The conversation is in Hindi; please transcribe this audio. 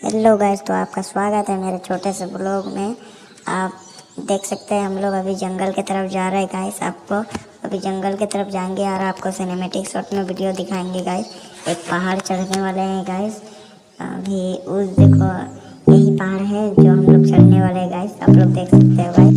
हेलो गाइस, तो आपका स्वागत है मेरे छोटे से ब्लॉग में। आप देख सकते हैं हम लोग अभी जंगल की तरफ जा रहे हैं गाइस। आपको अभी जंगल की तरफ जाएंगे और आपको सिनेमैटिक शॉट में वीडियो दिखाएंगे गाइस। एक पहाड़ चढ़ने वाले हैं गाइस। अभी उस देखो यही पहाड़ है जो हम लोग चढ़ने वाले हैं गाइस। आप लोग देख सकते हो गाइस।